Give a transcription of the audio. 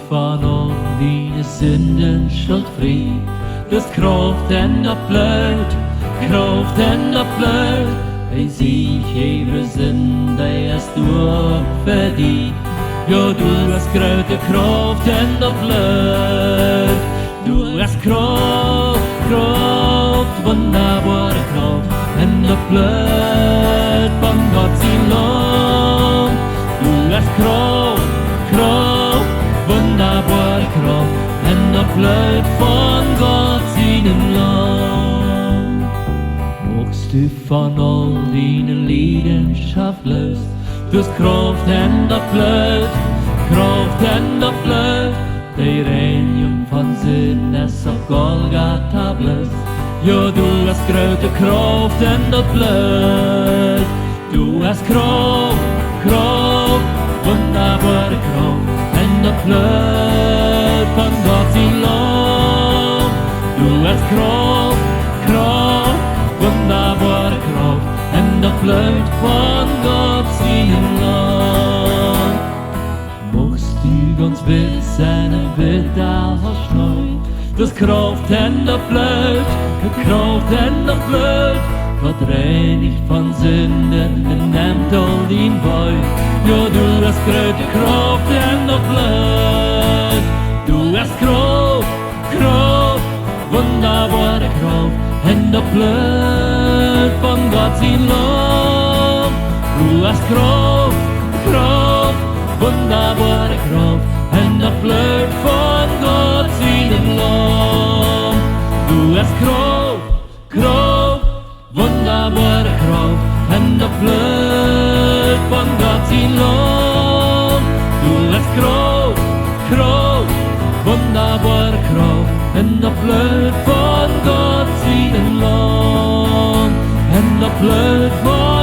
van al die Sünden schuldfrei. Du hast Kraft en dat bloed, Kraft en dat bloed. Hij ziet geen zin, die is door voor die. Ja, du hast grote Kraft en dat bloed. Du hast Kraft, Kraft, wunderbare Kraft. En dat bloed van God zijn Lam. Du hast Kraft, Kraft, wunderbare Kraft. En dat bloed van God zijn Lam. Mochtst du van al die Leidenschaft löst. Du hast Kraft en dat bloed, Kraft en dat bloed. Die Reinigung von Sünden ist auf Golgatha blöd. Ja, du hast grote Kraft en dat bloed. Du hast Kraft, Kraft, wunderbare Kraft. En dat bloed van God zijn Lam. Du hast Kraft, Kraft, wunderbare Kraft. En dat bloed van God zijn Lam. Mochtst du ganz wild sein en wild als nooit. Dus Kraft en dat bloed, Kraft en dat bloed. Gott reinigt van Sünden en nimmt all din Beut. Ja, du hast grote Kraft en dat bloed. Du hast Kraft, Kraft, wunderbare Kraft. En dat bloed van God zijn Lam. Du hast Kraft, Kraft, wunderbare Kraft. En dat bloed van God zijn Lam. Du hast Kraft, Kraft, wunderbare Kraft. En dat bloed van God zijn Lam. Du hast Kraft, Kraft, wunderbare Kraft. En dat bloed van God zijn Lam. En dat bloed van